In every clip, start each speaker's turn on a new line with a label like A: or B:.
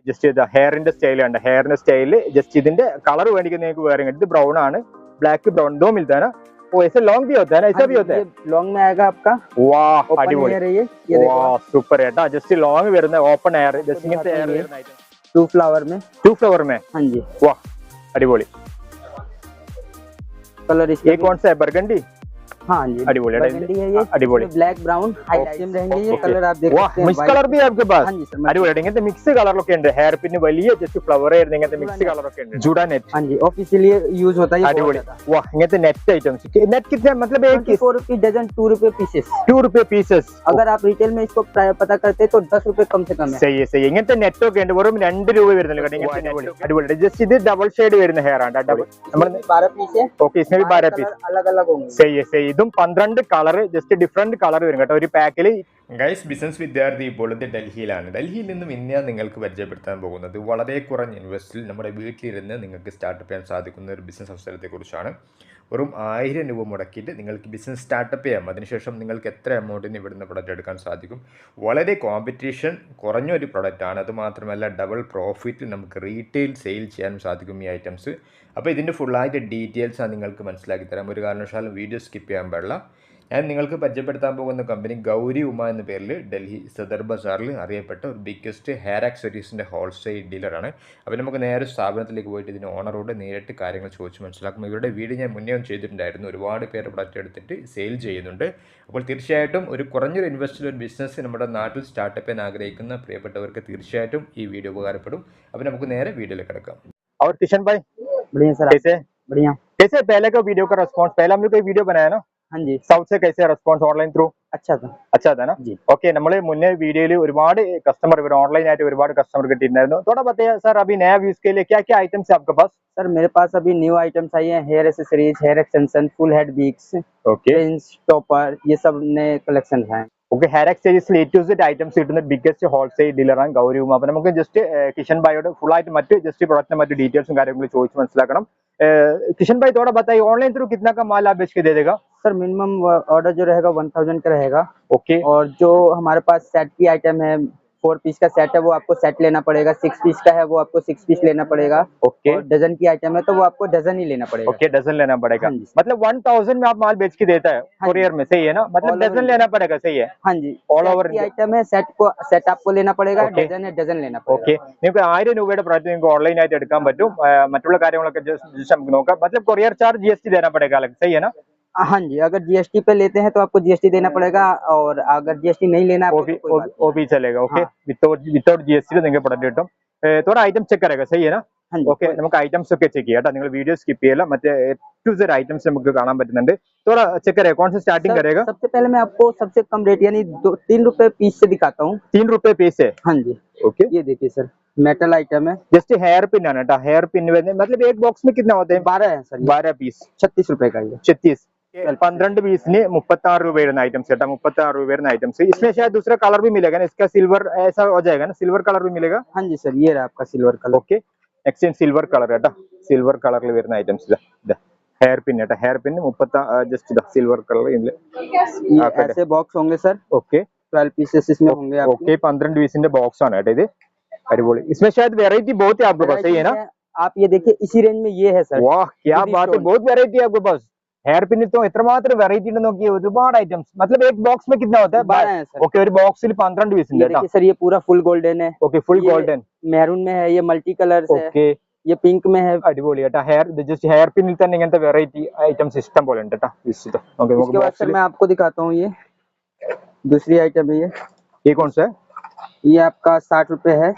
A: Just ഇത് ഹെയറിന്റെ style ഉണ്ട്, ഹെയറിന്റെ style just ഇതിന്റെ കളർ വേണ്ടിക്കുന്ന നിങ്ങൾക്ക് വേറെ ഇത് ബ്രൗൺ ആണ്, ബ്लैक ब्राउन दो मिलता है ना। वो ऐसे लॉन्ग भी होता है ना, ऐसा भी होता है?
B: लॉन्ग में आएगा आपका।
A: वाह अടിപൊളി,
B: ये
A: वाह सुपर है जस्ट लॉन्ग വരുന്ന ഓപ്പൺ എയർ ജസ്റ്റ് ഇങ്ങനത്തെ എയർ വരുന്ന ഐറ്റം
B: 2 फ्लावर में।
A: हाँ जी वाह अടിപൊളി।
B: कलर
A: ये कौन सा है? बरगंडी।
B: हाँ जी
A: बरगंडी है ये,
B: अടിപൊളി। ब्लैक ब्राउन हाईलाइट रहेंगे ये कलर आप देख सकते हैं।
A: मिक्स कलर भी है आपके पास?
B: हाँ जी सर
A: അടിപൊളി। ഇങ്ങനത്തെ മിക്സ് കളറൊക്കെ ഉണ്ട്, ഹെയർ പിൻ വലിയ ജസ്റ്റ് ഫ്ലവർ ആയിരുന്നു, ഇങ്ങനത്തെ മിക്സ് കളറൊക്കെ ഉണ്ട്। ജൂഡा नेट।
B: हाँ जी ऑफिशियली यूज होता है ये।
A: अടിപൊളി। वाह इങ്ങനത്തെ नेट आइटम्स, नेट कितने मतलब एक
B: 4 रुपए डजन, 2 रुपए पीसेस।
A: 2 रुपए पीसेस।
B: अगर आप रिटेल में इसको पता करते तो 10 रुपए कम से कम है।
A: सही है सही है। ഇങ്ങനത്തെ നെറ്റ് ഒക്കെ ഉണ്ട്, വെറും 2 രൂപ വരുന്നില്ല കേട്ടോ ഇങ്ങനത്തെ നെറ്റ്। അടിപൊളി। ജസ്റ്റ് ഇത് ഡബിൾ ഷെയ്ഡ് വരുന്ന ഹെയർ ആണ്, ഡബിൾ നമ്മൾ
B: 12 पीस है।
A: ओके इसमें भी 12 पीस
B: अलग-अलग होंगे।
A: सही है सही। ഇതും 12 കളർ ജസ്റ്റ് ഡിഫറെന്റ് കളർ വരും കേട്ടോ ഒരു പാക്കിൽ। ഗൈസ് ബിസിനസ് വിദ്യാർത്ഥി ഇപ്പോൾ ഇത് ഡൽഹിയിലാണ്. ഡൽഹിയിൽ നിന്നും ഇന്ന് ഞാൻ നിങ്ങൾക്ക് പരിചയപ്പെടുത്താൻ പോകുന്നത് വളരെ കുറഞ്ഞ ഇൻവെസ്റ്റിൽ നമ്മുടെ വീട്ടിലിരുന്ന് നിങ്ങൾക്ക് സ്റ്റാർട്ടപ്പ് ചെയ്യാൻ സാധിക്കുന്ന ഒരു ബിസിനസ് അവസരത്തെക്കുറിച്ചാണ്. വെറും 1000 രൂപ മുടക്കിയിട്ട് നിങ്ങൾക്ക് ബിസിനസ് സ്റ്റാർട്ടപ്പ് ചെയ്യാം. അതിനുശേഷം നിങ്ങൾക്ക് എത്ര എമൗണ്ടിന് ഇവിടുന്ന് പ്രൊഡക്റ്റ് എടുക്കാൻ സാധിക്കും. വളരെ കോമ്പറ്റീഷൻ കുറഞ്ഞൊരു പ്രൊഡക്റ്റാണ്. അതുമാത്രമല്ല ഡബിൾ പ്രോഫിറ്റ് നമുക്ക് റീറ്റെയിൽ സെയിൽ ചെയ്യാനും സാധിക്കും ഈ ഐറ്റംസ്. അപ്പോൾ ഇതിൻ്റെ ഫുള്ളായിട്ട് ഡീറ്റെയിൽസാണ് നിങ്ങൾക്ക് മനസ്സിലാക്കി തരാം. ഒരു കാരണവശാലും വീഡിയോ സ്കിപ്പ് ചെയ്യാൻ പാടില്ല. ഞാൻ നിങ്ങൾക്ക് പരിചയപ്പെടുത്താൻ പോകുന്ന കമ്പനി ഗൗരി ഉമ എന്ന പേരിൽ ഡൽഹി സദർ ബസാറിൽ അറിയപ്പെട്ട ഒരു ബിഗ്ഗസ്റ്റ് ഹെയർ ആക്സസറീസിൻ്റെ ഹോൾസെയിൽ ഡീലറാണ്. അപ്പോൾ നമുക്ക് നേരെ സ്ഥാപനത്തിലേക്ക് പോയിട്ട് ഇതിന് ഓണറോട് നേരിട്ട് കാര്യങ്ങൾ ചോദിച്ച് മനസ്സിലാക്കും. ഇവരുടെ വീഡിയോ ഞാൻ മുന്നേ ചെയ്തിട്ടുണ്ടായിരുന്നു. ഒരുപാട് പേര് പ്രൊഡക്റ്റ് എടുത്തിട്ട് സെയിൽ ചെയ്യുന്നുണ്ട്. അപ്പോൾ തീർച്ചയായിട്ടും ഒരു കുറഞ്ഞൊരു ഇൻവെസ്റ്റിൽ ഒരു ബിസിനസ് നമ്മുടെ നാട്ടിൽ സ്റ്റാർട്ടപ്പ് ചെയ്യാൻ ആഗ്രഹിക്കുന്ന പ്രിയപ്പെട്ടവർക്ക് തീർച്ചയായിട്ടും ഈ വീഡിയോ ഉപകാരപ്പെടും. അപ്പോൾ നമുക്ക് നേരെ വീഡിയോയിലേക്ക് കിടക്കാം। और किशन भाई
B: बढ़िया सर,
A: कैसे?
B: बढ़िया।
A: कैसे पहले का वीडियो का रिस्पांस? पहले हम लोग कोई वीडियो बनाया ना
B: हाँ जी
A: साउथ से, कैसे रिस्पांस ऑनलाइन थ्रू? अच्छा था ना
B: जी।
A: ओके നമ്മൾ മുന്നേ വീഡിയോയിൽ ഒരുപാട് കസ്റ്റമർ ഇവർ ഓൺലൈൻ ആയിട്ട് ഒരുപാട് കസ്റ്റമർ കിട്ടിയിട്ടുണ്ടായിരുന്നു। थोड़ा बताइए सर अभी नया व्यूज के लिए क्या क्या आइटम्स है आपके पास?
B: सर मेरे पास अभी न्यू आइटम्स आई हैं, hair accessories, hair extension, full head wigs,
A: okay
B: pins, topper, ये सब नए कलेक्शन हैं।
A: ഓക്കെ ഹെയർ എക്സസറീസിൽ A to Z ഐറ്റംസ് കിട്ടുന്ന ബിഗ്ഗസ്റ്റ് ഹോൾസെയിൽ ഡീലറാണ് ഗൗരി ഉമ। അപ്പോൾ നമുക്ക് ജസ്റ്റ് കിഷൻ ഭായിയോട് ഫുൾ ആയിട്ട് മറ്റ് ജസ്റ്റ് പ്രൊഡക്റ്റിന്റെ മറ്റു ഡീറ്റെയിൽസും കാര്യങ്ങളും ചോദിച്ച് മനസ്സിലാക്കണം। किशन भाई थोड़ा बताइए ऑनलाइन थ्रू कितना का माल आप बेच के दे देगा?
B: सर मिनिमम ऑर्डर जो रहेगा 1000 का रहेगा।
A: ओके
B: और जो हमारे पास सेट की आइटम है, 4 पीस का सेट है वो आपको सेट लेना पड़ेगा। 6 पीस का है वो आपको 6 पीस लेना पड़ेगा।
A: ओके
B: और डजन की आइटम है तो वो आपको डजन ही लेना पड़ेगा।
A: ओके डजन लेना पड़ेगा।
B: हाँ जी।
A: मतलब 1000 में आप माल बेच के देता है कोरियर में, सही है ना? मतलब
B: All
A: डजन
B: over
A: लेना पड़ेगा, सही है?
B: हाँ जी
A: All
B: सेट
A: over
B: की आइटम है, सेट आपको लेना पड़ेगा।
A: Okay.
B: डजन है डजन लेना पड़ेगा।
A: ഓക്കെ നിങ്ങൾക്ക് 1000 രൂപയുടെ പ്രോഡക്റ്റ് നിങ്ങൾക്ക് ഓൺലൈൻ ആയിട്ട് എടുക്കാൻ പറ്റും। മറ്റുള്ള കാര്യങ്ങളൊക്കെ ജസ്റ്റ് നമുക്ക് നോക്കാം। मतलब कोरियर चार्ज GST देना पड़ेगा अलग, सही है ना?
B: हाँ जी अगर GST पे लेते हैं तो आपको GST देना पड़ेगा, और अगर GST नहीं लेना है
A: वो
B: आपको
A: भी
B: तो कोई बात नहीं।
A: वो भी चलेगा। ओके
B: हाँ।
A: വിത്തൗട്ട് GST നിങ്ങൾക്ക് പ്രൊഡക്റ്റ് കിട്ടും। थोड़ा आइटम चेक करेगा, सही है ना?
B: हाँ जी
A: ഓക്കെ നമുക്ക് ഐറ്റംസ് ഒക്കെ ചെക്ക് ചെയ്യാം കേട്ടോ, നിങ്ങൾ വീഡിയോ സ്കിപ്പ് ചെയ്യല്ല। മറ്റേ A to Z ഐറ്റംസ് നമുക്ക് കാണാൻ പറ്റുന്നുണ്ട്। थोड़ा चेक करेगा कौन सा स्टार्टिंग
B: सर,
A: करेगा?
B: सबसे पहले मैं आपको सबसे कम रेट यानी 3 रुपए पीस से दिखाता हूँ।
A: 3 रुपए पीस है।
B: हाँ जी
A: ओके
B: ये देखिए सर, मेटल आइटम है,
A: जस्ट हेयर पिन है ना, हेयर पिन मतलब एक बॉक्स में कितना होते हैं?
B: 12 है सर,
A: 12 पीस
B: 36 रुपए का ये।
A: 36 12 पीसिന് 36 രൂപ വരുന്ന ഐറ്റംസ് കേട്ടോ, 36 രൂപ വരുന്ന ഐറ്റംസ്। इसमें शायद दूसरा कलर भी मिलेगा ना, इसका सिल्वर ऐसा हो जाएगा ना, सिल्वर कलर भी मिलेगा?
B: हाँ जी सर ये रहा आपका silver colour.
A: Okay next silver colour കേട്ടോ, സിൽവർ കളറിൽ വരുന്ന ഐറ്റംസ് ഇതാ हेयर पिन है, हेयर पिन 30 जस्ट इधर सिल्वर कलर
B: ये ऐसे बॉक्स होंगे सर।
A: ओके
B: 12 पीसेस इसमें होंगे आपके।
A: ओके 15 പീസിന്റെ ബോക്സ് ആണ് കേട്ടോ ഇത്, അടിപൊളി। इसमें शायद वैरायटी बहुत है आपके पास, सही है ना?
B: आप ये देखिए इसी रेंज में ये है सर।
A: वाह क्या
B: Ruby
A: बात है,
B: stone।
A: बहुत वैरायटी है आपके पास। हेयर पिन तो എത്രമാത്രം വെറൈറ്റി ഉണ്ടെന്ന് നോക്കിയേ, ഒരുപാട് ഐറ്റംസ്। मतलब एक बॉक्स में कितना होता है?
B: 12 है सर।
A: ओके ഒരു ബോക്സിൽ 12 പീസ് ഉണ്ട്
B: ये
A: കേട്ടോ।
B: देखिए सर ये पूरा फुल गोल्डन है।
A: ओके फुल
B: ये
A: गोल्डन
B: मैरून में है, ये मल्टी कलर है,
A: ओके
B: ये पिंक में है।
A: അടിപൊളി കേട്ടോ। ജസ്റ്റ് ഹെയർ പിന്നിൽ തന്നെ ഇങ്ങനത്തെ വെറൈറ്റി ഐറ്റംസ് ഇഷ്ടം പോലെ ഉണ്ട് കേട്ടോ।
B: इसके बाद सर मैं आपको दिखाता हूँ ये दूसरी आइटम है
A: ये कौन सा है?
B: ये आपका 60 रुपए है।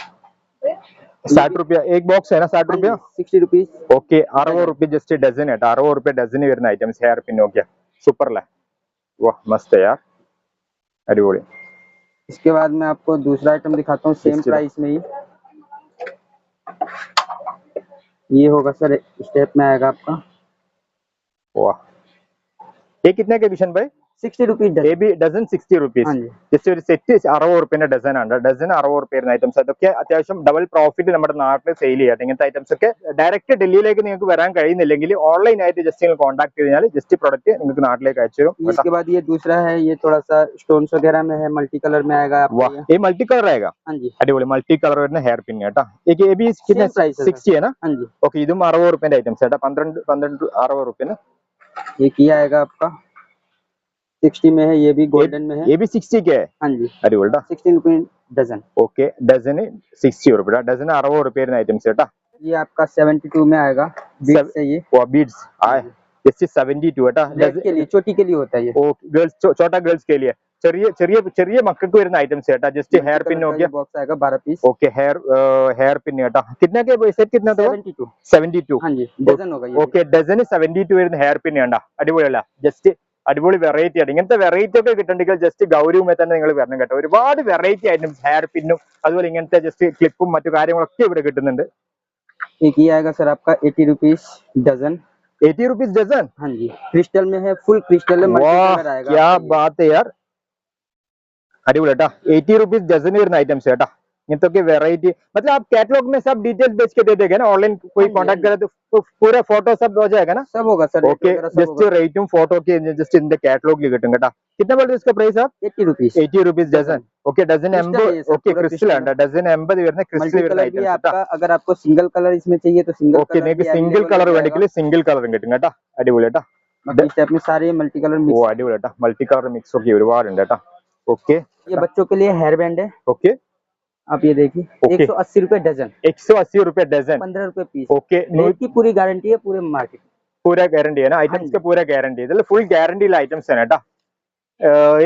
A: 60 रुपया एक बॉक्स है ना? 60 रुपया
B: 60 रुपीज।
A: ओके 60 रुपये जस्ट डजन है, 60 रुपये डजन വരുന്ന items hair pin. Okay super അല്ലേ? वाह मस्त है यार, अടിപൊളി।
B: इसके बाद मैं आपको दूसरा आइटम दिखाता हूँ सेम प्राइस में ही। ये होगा सर स्टेप में आएगा आपका।
A: वाह ये कितने के किशन भाई?
B: 60 रुपीज
A: എ ബി ഡസൻ 60 റുപ്പീസ്.
B: हाँ जी
A: ജസ്റ്റ് ഒരു സെറ്റ് 60 റുപ്യന്റെ ഡസൻ ആണ്. ഡസൻ 60 റുപ്യ ഐറ്റംസ്. അതൊക്കെ അത്യാവശ്യം ഡബിൾ പ്രോഫിറ്റ് നമ്മുടെ നാട്ടിൽ സെയിൽ ചെയ്യാം. ഇങ്ങനത്തെ ഐറ്റംസ് ഒക്കെ ഡയറക്റ്റ് ഡൽഹിയിലേക്ക് നിങ്ങൾക്ക് വരാൻ കഴിയുന്നില്ലെങ്കിൽ ഓൺലൈൻ ആയിട്ട് ജസ്റ്റ് നിങ്ങൾ കോൺടാക്ട് ചെയ്താൽ ജസ്റ്റ് പ്രോഡക്റ്റ് നിങ്ങൾക്ക് നാട്ടിലേക്ക് അയച്ചു തരും.
B: इसके बाद ये दूसरा है, ये थोड़ा सा स्टोन्स वगैरह में है, मल्टी कलर में आएगा आपको
A: वाह,
B: ये।
A: ये मल्टी कलर रहेगा.
B: हाँ जी
A: അടിപൊളി മൾട്ടി കളർ വരുന്ന ഹെയർ പിൻ കേട്ടോ. ये भी
B: सेम प्राइस है
A: 60 है ना?
B: हाँ जी
A: ഓക്കെ, ഇതും 60 റുപ്യന്റെ ഐറ്റംസ് കേട്ടോ. 12 60 റുപ്യന്.
B: ये किया आएगा आपका 60 में है, ये भी गोल्डन में है
A: ये भी 60 के है.
B: हाँ जी
A: അടിപൊളി ട്ടോ.
B: 16 रुपीज डजन।
A: ഓക്കെ, ഡസന് 60 റുപ്യ. ഡസന് 60 റുപ്യ വരുന്ന ഐറ്റംസ് കേട്ടോ.
B: ये आपका 72 में आएगा, बीच से ये
A: वो बीड्स आए जस्ट 72 കേട്ടോ.
B: लेग के लिए, चोटी के लिए होता है ये।
A: ഓ ഗേൾസ്, छोटा गर्ल्स के लिए ചെറിയ ചെറിയ ചെറിയ മക്കൾക്ക് വരുന്ന ഐറ്റംസ് കേട്ടോ. ജസ്റ്റ് ഹെയർ പിൻ നോക്കിയാ
B: बॉक्स आएगा 12 पीस।
A: ओके, हेयर पिन കേട്ടോ. कितना के सेट कितना था?
B: 72
A: 72.
B: हाँ जी डजन होगा ये।
A: ഓക്കെ, ഡസന് 72 വരുന്ന ഹെയർ പിൻ കണ്ട. അടിപൊളിയല്ല? ജസ്റ്റ് അടിപൊളി വെറൈറ്റി ആണ്. ഇങ്ങനത്തെ വെറൈറ്റി ഒക്കെ കിട്ടണമെങ്കിൽ ജസ്റ്റ് ഗൗരവമായി തന്നെ നിങ്ങൾ വരണം കേട്ടോ. ഒരുപാട് വെറൈറ്റി ഐറ്റംസ് ഹെയർ പിന്നും അതുപോലെ ഇങ്ങനത്തെ ജസ്റ്റ് ക്ലിപ്പും മറ്റു കാര്യങ്ങളൊക്കെ ഇവിടെ കിട്ടുന്നുണ്ട്.
B: एक ये आएगा सर आपका 80 रुपीज डजन।
A: 80 rupees dozen?
B: हाँ जी क्रिस्टल में है, फुल क्रिस्टल में, मल्टी
A: वाह,
B: कलर आएगा
A: क्या
B: आपको ये।
A: बात है यार. अടിപൊളി കേട്ടോ. 80 रुपीज डजन വരുന്ന ഐറ്റംസ് കേട്ടോ. इनके वेराइटी मतलब आप कैटलॉग में सब डिटेल बेच के दे देंगे ना? ऑनलाइन कोई कांटेक्ट करे तो पूरा फोटो सब हो जाएगा ना?
B: सब होगा सर।
A: ओके, जस्ट रेटुം ഫോട്ടോ ഒക്കെ ജസ്റ്റ് ഇതിന്റെ കാറ്റലോഗിൽ കിട്ടും കേട്ടോ. कितना बोल रहे इसका प्राइस आप?
B: 80 rupees
A: 80 rupees dozen. Okay, dozen 80. Okay, crystal है डजन 80 വരുന്ന ക്രിസ്റ്റൽ
B: मल्टी
A: വരുന്ന
B: कलर भी
A: ഐറ്റംസ്
B: आपका, अगर आपको सिंगल कलर इसमें चाहिए तो सिंगल
A: ഓക്കെ, നിങ്ങൾക്ക് സിംഗിൾ കളർ വേണമെങ്കിൽ സിംഗിൾ കളറും കിട്ടും കേട്ടോ. അടിപൊളി കേട്ടോ.
B: इस टाइप में सारे मल्टी कलर
A: ഓ
B: मिक्स।
A: അടിപൊളി കേട്ടോ. മൾട്ടി കളർ മിക്സ് ഒക്കെ ഒരുപാടുണ്ട് കേട്ടോ. ഓക്കെ
B: ये बच्चों के लिए हेयर बैंड है,
A: ഓക്കെ
B: आप ये देखिए
A: ओके।
B: 180 रुपए डजन,
A: 180 रुपए डजन.
B: 15 रुपए पीस।
A: ओके,
B: रेट की पूरी गारंटी है पूरे मार्केट।
A: पूरा गारंटी है ना? आइटम्स का पूरा गारंटी है, फुल गारंटी ഐറ്റംസ് ആണ് കേട്ടോ.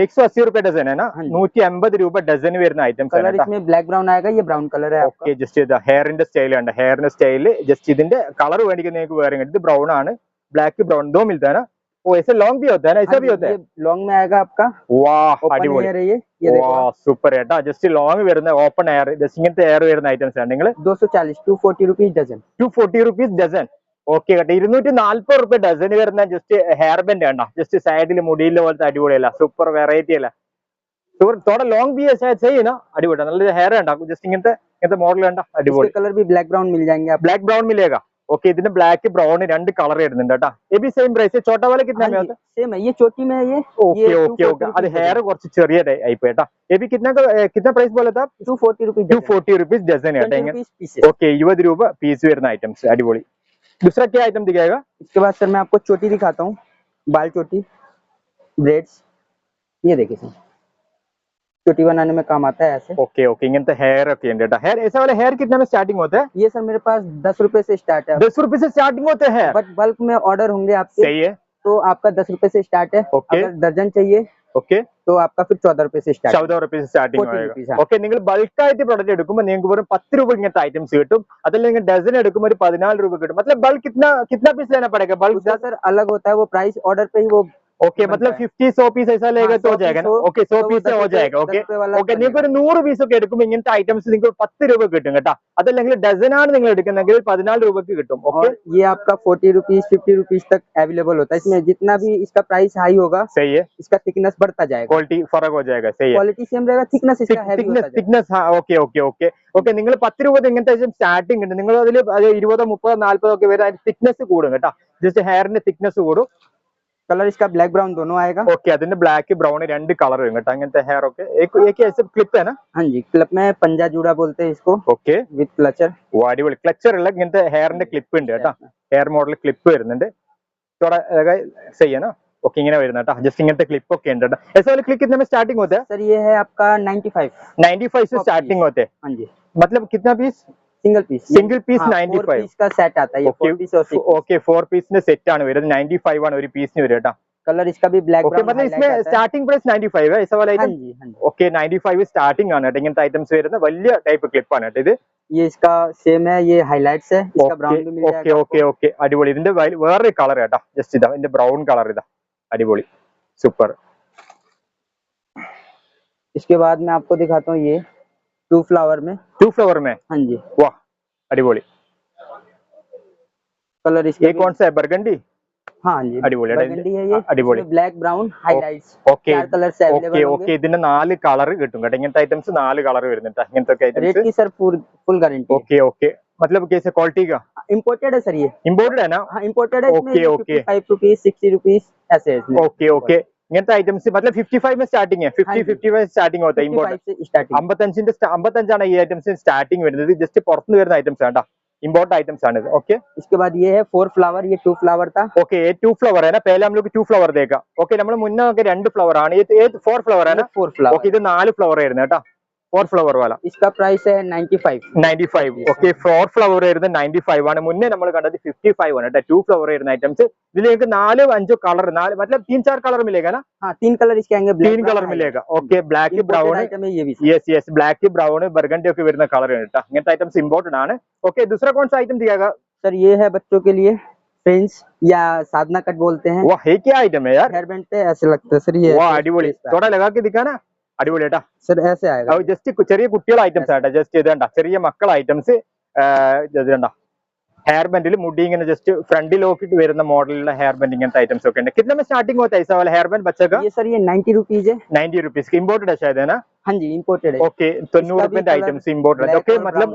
A: 180 रुपए डजन है ना?
B: हाँ जी।
A: 150 രൂപ ഡസൻ വരുന്ന ഐറ്റംസ് ആണ്
B: कलर
A: കേട്ടോ.
B: इसमें ब्लैक ब्राउन आएगा, ये ब्राउन कलर है आपका।
A: ഓക്കെ, ജസ്റ്റ് ഇത് ഹെയറിന്റെ സ്റ്റൈൽ ഉണ്ട്. ഹെയറിന്റെ സ്റ്റൈല് ജസ്റ്റ് ഇതിന്റെ കളർ വേണമെങ്കിൽ നിങ്ങൾക്ക് വേറെ കിട്ടും. ഇത് ബ്രൗൺ ആണ്, ബ്ലാക്ക് ബ്രൗൺ दो मिलता है ना? वो ऐसे लॉन्ग भी होता है ना? ऐसा भी होता है?
B: लॉन्ग में आएगा आपका,
A: वाह
B: ओपन
A: അടിപൊളി.
B: एयर है ये देखो
A: വാ സൂപ്പർ കേട്ടോ. ജസ്റ്റ് ലോങ് വരുന്ന ഓപ്പൺ എയർ, ജസ്റ്റ് ഇങ്ങനത്തെ എയർ വരുന്ന ഐറ്റംസ് ആണ്. നിങ്ങൾ
B: 240 240 rupees dozen.
A: 240 rupees dozen. Okay കേട്ടോ. 240 റുപ്യ ഡസൻ വരുന്ന ജസ്റ്റ് ഹെയർ ബാൻഡ് കണ്ട. ജസ്റ്റ് സൈഡിൽ മുടിയിലെ പോലത്തെ അടിപൊളിയല്ല? സൂപ്പർ വെറൈറ്റി അല്ല? थोड़ा लॉन्ग भी है शायद, सही है ना? अടിപൊളി നല്ല ഹെയർ കണ്ട. ജസ്റ്റ് ഇങ്ങനത്തെ മോഡൽ കണ്ട. അടിപൊളി.
B: कलर भी ब्लैक ब्राउन मिल जाएंगे आप।
A: ब्लैक ब्राउन मिलेगा? ओके, ഇതിന്റെ ബ്ലാക്ക് ബ്രൗൺ രണ്ട് കളർ വരുന്നുണ്ട് കേട്ടോ. ये भी सेम प्राइस है? छोटा वाला कितना में होता है?
B: सेम है, ये चोटी में है ये।
A: ओके ओके ओके, അത് ഹെയർ കുറച്ച് ചെറിയ ആയി പോയി കേട്ടോ. ये भी कितना प्राइस बोला था?
B: 240 रुपीज
A: 240 रुपीज डजन है കേട്ടോ. ഇങ്ങനെ ओके, 20 രൂപ പീസ് വരുന്ന ഐറ്റംസ്. അടിപൊളി. दूसरा क्या आइटम दिखाएगा?
B: इसके बाद सर मैं आपको चोटी दिखाता हूँ, बाल चोटी ब्रेड्स। ये देखिए सर, चोटी बनाने में काम आता है ऐसे।
A: ओके ओके, ഇങ്ങനത്തെ ഹെയർ ഒക്കെ ഉണ്ട് കേട്ടോ. हेयर ऐसा वाला हेयर कितना में स्टार्टिंग होता है?
B: ये सर मेरे पास 10 रुपए से स्टार्ट है,
A: 10 रुपए से स्टार्टिंग होते हैं?
B: बट बल्क में ऑर्डर होंगे आपके
A: सही है.
B: तो आपका 10 रुपए से स्टार्ट है।
A: ओके।
B: अगर दर्जन चाहिए
A: ओके,
B: तो आपका फिर 14 रुपए से स्टार्ट है।
A: 14 रुपए से स्टार्टिंग
B: 14
A: होएगा.
B: rupees, हाँ.
A: ഓക്കെ, നിങ്ങൾ ബൾക്ക് ആയിട്ട് പ്രൊഡക്റ്റ് എടുക്കുമ്പോൾ നിങ്ങൾക്ക് വെറും 10 രൂപ ഇങ്ങനത്തെ ഐറ്റംസ് കിട്ടും. അതല്ല നിങ്ങൾ ഡസൻ എടുക്കുമ്പോൾ ഒരു 14 രൂപ കിട്ടും. मतलब बल्क कितना पीस लेना पड़ेगा? बल्क
B: उसका सर अलग होता है, वो प्राइस ऑर्डर पे ही वो
A: ओके, मतलब 50-100 पीस ऐसा लेगा
B: हाँ,
A: तो हो
B: 100
A: जाएगा ना?
B: पीस हो,
A: ओके, 100
B: तो वो
A: पीस से
B: 10
A: हो
B: रुपए
A: जाएगा. ओके
B: 10 रुपए वाला
A: ഓക്കെ, നിങ്ങൾക്ക് ഒരു 100 പീസ് ഒക്കെ എടുക്കുമ്പോൾ ഇങ്ങനത്തെ ഐറ്റംസ് നിങ്ങൾക്ക് 10 രൂപ കിട്ടും കേട്ടോ. അതല്ലെങ്കിൽ ഡസൻ ആണ് നിങ്ങൾ എടുക്കുന്നെങ്കിൽ 14 രൂപക്ക് കിട്ടും. ഓക്കെ,
B: और ये आपका 40 रुपीज 50 रुपीज तक अवेलेबल होता है। इसमें जितना भी इसका प्राइस हाई होगा,
A: सही है.
B: इसका थिकनेस बढ़ता जाएगा।
A: क्वालिटी फर्क हो जाएगा. सही है.
B: क्वालिटी सेम रहेगा, थिकनेस इसका हैवी होता जाएगा।
A: Thickness okay okay okay okay. നിങ്ങൾ 10 രൂപ ഇങ്ങനത്തെ സ്റ്റാർട്ടിംഗ് ഉണ്ട്. നിങ്ങൾ അതിൽ 20 30 40 ഒക്കെ വരെ തിക്നെസ് കൂടും കേട്ടോ. ജസ്റ്റ് ഹെയറിന്റെ തിക്നെസ് കൂടും.
B: कलर इसका ब्लैक ब्राउन दोनों आएगा।
A: ഓക്കെ, അതിന്റെ ബ്ലാക്ക് ബ്രൗൺ രണ്ട് കളർ വരും കേട്ടോ. അങ്ങനത്തെ ഹെയർ ഒക്കെ एक ऐसे क्लिप है ना?
B: हाँ जी, क्लिप में पंजा जूड़ा बोलते हैं इसको,
A: ഓക്കെ,
B: विद क्लचर।
A: ഓ അടിപൊളി. ക്ലച്ചർ ഉള്ള ഇങ്ങനത്തെ ഹെയറിന്റെ ക്ലിപ്പ് ഉണ്ട് കേട്ടോ. ഹെയർ മോഡൽ ക്ലിപ്പ് വരുന്നുണ്ട്. थोड़ा सही है ना? ओके, ഇങ്ങനെ വരുന്ന കേട്ടോ. ജസ്റ്റ് ഇങ്ങനത്തെ ക്ലിപ്പ് ഒക്കെ ഉണ്ട് കേട്ടോ. ऐसे वाले क्लिप कितने में स्टार्टिंग होता है?
B: सर ये है आपका 95
A: से स्टार्टिंग होते हैं.
B: हाँ जी,
A: मतलब कितना piece?
B: Single piece.
A: Single piece
B: हाँ,
A: 95
B: 4 पीस का सेट आता है ये, 4 पीस और 6
A: ഓക്കെ, 4 പീസിന്റെ സെറ്റ് ആണ് വരുന്നത്. 95 ആണ് ഒരു പീസിന് വരും കേട്ടോ.
B: कलर इसका भी ब्लैक
A: ओके,
B: ब्राउन
A: मतलब इसमें स्टार्टिंग प्राइस 95 है ऐसा वाला
B: हाँ
A: आइटम?
B: जी हाँ जी।
A: ഓക്കെ, 95 സ്റ്റാർട്ടിംഗ് ആണ് കേട്ടോ. ഇങ്ങനത്തെ ഐറ്റംസ് വരുന്ന വലിയ ടൈപ്പ് ക്ലിപ്പ് ആണ് കേട്ടോ ഇത്.
B: ये इसका सेम है, ये हाइलाइट्स है, इसका ब्राउन भी मिल
A: ഓക്കെ
B: जाएगा।
A: ഓക്കെ ഓക്കെ, അടിപൊളി. ഇതിന്റെ വേറൊരു കളർ കേട്ടോ. ജസ്റ്റ് ഇതാ ഇതിന്റെ ബ്രൗൺ കളർ ഇതാ. അടിപൊളി, സൂപ്പർ.
B: इसके बाद मैं आपको दिखाता हूँ ये 2 फ्लावर में।
A: 2 फ्लावर में?
B: हाँ जी,
A: वाह अടിപൊളി.
B: कलर
A: ये
B: इसका
A: कौन सा है? बरगंडी?
B: हाँ जी,
A: അടിപൊളിയായിട്ട്
B: बर्गंडी है ये,
A: അടിപൊളി
B: इसमें black brown highlights
A: okay
B: 4 colour से
A: ഓക്കെ
B: अवेलेबल
A: ഓക്കെ
B: होंगे।
A: ഇതിന്റെ 4 കളർ കിട്ടും കേട്ടോ. ഇങ്ങനത്തെ ഐറ്റംസ് 4 കളർ വരുന്നുണ്ട് ഇങ്ങനത്തെ
B: रेट
A: ഐറ്റംസ്.
B: की सर फुल गारंटी है।
A: ओके ओके मतलब कैसे क्वालिटी का
B: इम्पोर्टेड है सर ये।
A: इम्पोर्टेड है ना.
B: हाँ इम्पोर्टेड है, इसमें
A: ओके
B: ये
A: ओके
B: 55 रुपीज 60 रुपीज ऐसे है इसमें।
A: ओके ओके इങ്ങനത്തെ ഐറ്റംസ് मतलब 55 में स्टार्टिंग है. 50
B: हाँ जी।
A: 55 സ്റ്റാർട്ടിംഗ് होता है इम्पोर्ट.
B: 55 से स्टार्टिंग।
A: 55 ആണ് ഈ ഐറ്റംസ് സ്റ്റാർട്ടിംഗ് വരുന്നത്. ജസ്റ്റ് പുറത്തുനിന്ന് വരുന്ന ഐറ്റംസ് ആണ് കേട്ടോ. इम्पोर्ट आइटम्स ആണ് ഇത്. ओके
B: इसके बाद ये है 4 फ्लावर, ये 2 फ्लावर था।
A: ओके ये 2 फ्लावर है ना. पहले हम लोग 2 फ्लावर देखा. ओके നമ്മൾ മുന്നേ ഒക്കെ 2 ഫ്ലവർ ആണ്. ये 4 फ्लावर है ना.
B: 4 फ्लावर।
A: ओके ഇത് 4 ഫ്ലവർ ആയിരുന്നു കേട്ടോ. 4 ഫ്ലവർ वाला
B: इसका प्राइस है 95।
A: 95. ഓക്കെ 4 ഫ്ലവർ ആയിരുന്നു 95 ആണ്. മുന്നേ നമ്മൾ കണ്ടത് 55 ആണ് കേട്ടോ. 2 ഫ്ലവർ ആയിരുന്ന ഐറ്റംസ്. ഇതിൽ നിങ്ങൾക്ക് 4-5 കളർ मतलब 3-4 कलर मिलेगा ना.
B: हाँ 3 कलर इसके आएंगे,
A: 3 कलर मिलेगा. ओके ब्लैक ब्राउन
B: आइटम है ये भी।
A: Yes yes black brown burgundy ഒക്കെ വരുന്ന കളർ ആണ് കേട്ടോ. ഇങ്ങനത്തെ ഐറ്റംസ് ഇമ്പോർട്ടഡ് ആണ്. ओके दूसरा कौन सा आइटम दिखाएगा
B: सर? ये है बच्चों के लिए फ्रेंच या साधना कट बोलते हैं।
A: वाह ये क्या आइटम है यार.
B: हेयर बैंड पे ऐसे लगता है सर ये।
A: वाह अടിപൊളി. थोड़ा लगा के दिखाना. അടിപൊളി കേട്ടോ.
B: सर ऐसे आएगा।
A: ജസ്റ്റ് ചെറിയ കുട്ടികളുടെ ഐറ്റംസ് ആട്ടോ. ജസ്റ്റ് ഇത് കണ്ട ചെറിയ മക്കളെ ഐറ്റംസ്. ഇത് കണ്ട हेयर बैंड मुड़ी इങ്ങനെ जस्ट ഫ്രണ്ടിലോട്ട് വരുന്ന മോഡലിലുള്ള ഹെയർ ബാൻഡ് ഇങ്ങനത്തെ ഐറ്റംസ് ഒക്കെ ഉണ്ട്. कितने में स्टार्टिंग होता है ऐसा वाला हेयर बैंड बच्चे का?
B: ये सर ये 90 रुपीज है।
A: 90 रुपीस की इम्पोर्टेड है शायद है ना.
B: हाँ जी इम्पोर्टेड है।
A: ओके 90 रुपए का आइटम्स इम्पोर्टेड. ओके